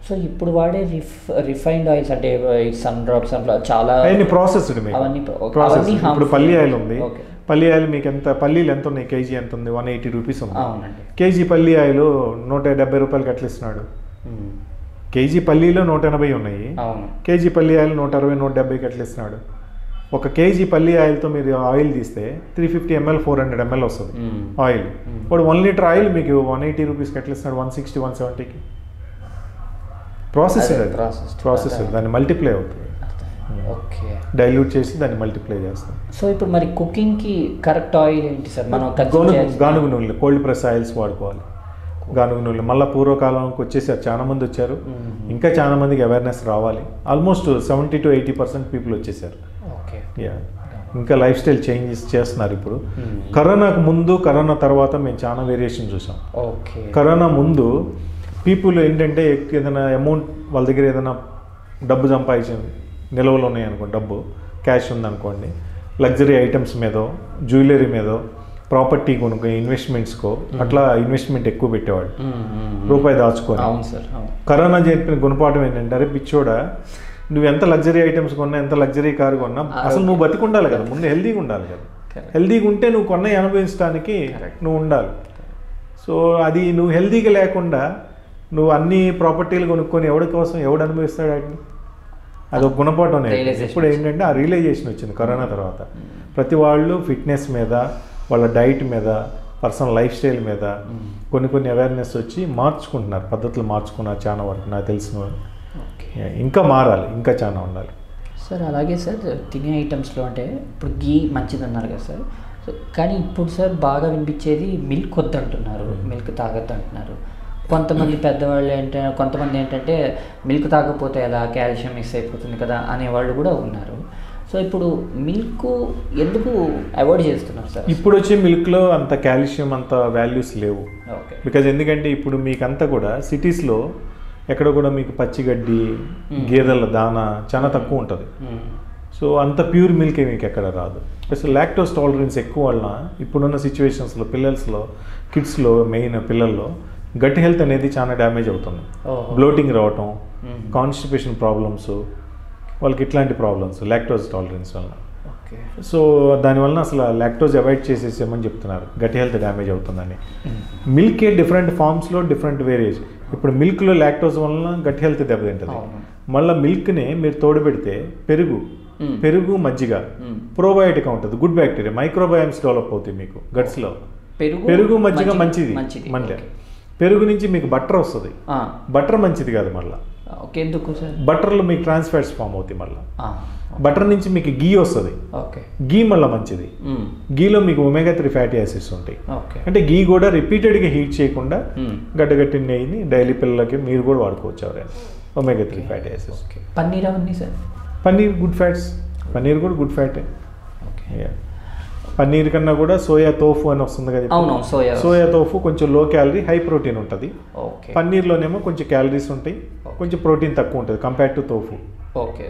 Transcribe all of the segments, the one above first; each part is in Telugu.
సో ఇప్పుడు వాడే రిఫైన్డ్ ఆయిల్స్ అంటే సన్ డ్రాప్స్ చాలా అవన్నీ ప్రాసెస్డ్, ప్రాసెస్. ఇప్పుడు పల్లి ఆయిల్ ఉంది, పల్లి ఆయిల్ మీకు ఎంత, పల్లీలు ఎంత ఉన్నాయి, కేజీ ఎంత ఉంది, 180 రూపీస్ ఉంది. కేజీ పల్లి ఆయిల్ 170 రూపాయలకి ఎట్లా ఇస్తున్నాడు? కేజీ పల్లీలో 180 ఉన్నాయి, కేజీ పల్లి ఆయిల్ 160, 170కి ఎట్లా ఇస్తున్నాడు? ఒక కేజీ పల్లి ఆయిల్తో మీరు ఆయిల్ తీస్తే 350 ml 400 ml వస్తుంది ఆయిల్. ఇప్పుడు 1 లీటర్ ఆయిల్ మీకు 180 రూపీస్కి ఎట్లా ఇస్తున్నాడు? 160, 170కి. ప్రాసెస్ దాన్ని మల్టిప్లై అవుతుంది. ఓకే, డైల్యూట్ చేసి దాన్ని మల్టిప్లై చేస్తాం. సో ఇప్పుడు మరి కుకింగ్కి కరెక్ట్ ఆయిల్ ఏంటి సార్? మనం గానుగ నూనె, కోల్డ్ ప్రెస్ ఆయిల్స్ వాడుకోవాలి. గానుగ నూనె మళ్ళీ పూర్వకాలంకి వచ్చేసారు, చాలా మంది వచ్చారు, ఇంకా చాలా మందికి అవేర్నెస్ రావాలి. ఆల్మోస్ట్ 70 to 80% పీపుల్ వచ్చేసారు. ఇంకా లైఫ్ స్టైల్ చేంజెస్ చేస్తున్నారు ఇప్పుడు. కరోనాకు ముందు, కరోనా తర్వాత మేము చాలా వేరియేషన్ చూసాం. కరోనా ముందు పీపుల్ ఏంటంటే ఏదైనా అమౌంట్ వాళ్ళ దగ్గర ఏదైనా డబ్బు సంపాదించింది, నిల్వలు ఉన్నాయనుకోండి, డబ్బు క్యాష్ ఉందనుకోండి, లగ్జరీ ఐటమ్స్ మీదో, జ్యువెలరీ మీదో, ప్రాపర్టీ కొనుక్కో, ఇన్వెస్ట్మెంట్స్కో, అట్లా ఇన్వెస్ట్మెంట్ ఎక్కువ పెట్టేవాడు, రూపాయి దాచుకొని. కరోనా చెప్పిన గుణపాఠం ఏంటంటే, అరే పిచ్చోడా, నువ్వు ఎంత లగ్జరీ ఐటమ్స్ కొన్నా, ఎంత లగ్జరీ కారు కొన్నా, అసలు నువ్వు బతికుండాలి కదా, ముందు హెల్తీగా ఉండాలి కదా. హెల్తీగా ఉంటే నువ్వు కొన్న అనుభవించడానికి నువ్వు ఉండాలి. సో అది నువ్వు హెల్తీగా లేకుండా నువ్వు అన్ని ప్రాపర్టీలు కొనుక్కొని ఎవడి కోసం ఎవడు అనుభవిస్తాడు వాటిని? అదొక గుణపాఠం అనేది. ఇప్పుడు ఏంటంటే ఆ రియలైజేషన్ వచ్చింది కరోనా తర్వాత. ప్రతి వాళ్ళు ఫిట్నెస్ మీద, వాళ్ళ డైట్ మీద, పర్సనల్ లైఫ్ స్టైల్ మీద కొన్ని అవేర్నెస్ వచ్చి మార్చుకుంటున్నారు, పద్ధతులు మార్చుకున్నారు చాలా వరకు నాకు తెలిసిన వాళ్ళు. ఇంకా మారాలి, ఇంకా చాలా ఉండాలి సార్. అలాగే సార్, తినే ఐటమ్స్లో అంటే ఇప్పుడు గీ మంచిది అన్నారు కదా సార్, సో కానీ ఇప్పుడు సార్ బాగా వినిపించేది మిల్క్ వద్దంటున్నారు, మిల్క్ తాగొద్దంటున్నారు. కొంతమంది పెద్దవాళ్ళు కొంతమంది ఏంటంటే మిల్క్ తాగకపోతే ఎలా, కాల్షియం మిస్ అయిపోతుంది కదా అనేవాళ్ళు కూడా ఉన్నారు. సో ఇప్పుడు మిల్క్ ఎందుకు అవాయిడ్ చేస్తున్నారు సార్? ఇప్పుడు వచ్చే మిల్క్లో అంత కాల్షియం, అంత వాల్యూస్ లేవు. బికాజ్ ఎందుకంటే ఇప్పుడు మీకంతా కూడా సిటీస్లో ఎక్కడ కూడా మీకు పచ్చిగడ్డి, గేదెల దానా చాలా తక్కువ ఉంటుంది. సో అంత ప్యూర్ మిల్క్ మీకు ఎక్కడ రాదు. అసలు లాక్టోస్ టాలరెన్స్ ఎక్కువ వలన ఇప్పుడున్న సిచ్యువేషన్స్లో పిల్లల్స్లో, కిడ్స్లో, మెయిన్ పిల్లల్లో గట్ హెల్త్ అనేది చాలా డ్యామేజ్ అవుతుంది. బ్లోటింగ్ రావటం, కాన్స్టిపేషన్ ప్రాబ్లమ్స్, వాళ్ళకి ఇట్లాంటి ప్రాబ్లమ్స్ లాక్టోస్ టాలరెన్స్ వలన. సో దానివల్ల అసలు లాక్టోజ్ అవాయిడ్ చేసేసామని చెప్తున్నారు, గట్ హెల్త్ డ్యామేజ్ అవుతుందని. మిల్కే డిఫరెంట్ ఫార్మ్స్లో డిఫరెంట్ వేరియేషన్. ఇప్పుడు మిల్క్లో లాక్టోజ్ వలన గట్ హెల్త్ దెబ్బతింటుంది. మళ్ళీ మిల్క్ని మీరు తోడు పెడితే పెరుగు, మజ్జిగ ప్రోబయోటిక్ ఉంటుంది, గుడ్ బ్యాక్టీరియా, మైక్రోబయామ్స్ డెవలప్ అవుతాయి మీకు గట్స్లో. పెరుగు మజ్జిగ మంచిది. మళ్ళీ పెరుగు నుంచి మీకు బటర్ వస్తుంది, బటర్ మంచిది కాదు. మళ్ళీ బటర్లో మీకు ట్రాన్స్ ఫ్యాట్స్ ఫామ్ అవుతాయి. మళ్ళీ బటర్ నుంచి మీకు గీ వస్తుంది, గీ మళ్ళీ మంచిది. గీలో మీకు ఒమేగా-3 ఫ్యాటీ యాసిడ్స్ ఉంటాయి. అంటే గీ కూడా రిపీటెడ్గా హీట్ చేయకుండా గడ్డగట్టి నెయ్యిని డైలీ పిల్లలకి మీరు కూడా వాడుకోవచ్చు ఎవరైనా, ఒమేగా-3 ఫ్యాటీ యాసిడ్స్. పన్నీర్ అవన్నీ sir? Paneer good fats, paneer కూడా గుడ్ ఫ్యాటే. పన్నీర్ కన్నా కూడా సోయా తోఫు అని వస్తుంది కదా, సోయా తోఫు కొంచెం లో క్యాలరీ, హై ప్రోటీన్ ఉంటుంది. పన్నీర్లోనేమో కొంచెం క్యాలరీస్ ఉంటాయి, కొంచెం ప్రోటీన్ తక్కువ ఉంటుంది కంపేర్ టు తోఫు.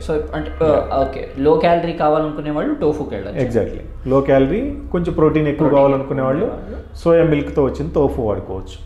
సో అంటే లో క్యాలరీ కావాలనుకునే వాళ్ళు టోఫుకి వెళ్ళాలి. ఎగ్జాక్ట్లీ. లో క్యాలరీ కొంచెం ప్రోటీన్ ఎక్కువ కావాలనుకునే వాళ్ళు సోయా మిల్క్తో వచ్చిన తోఫు వాడుకోవచ్చు.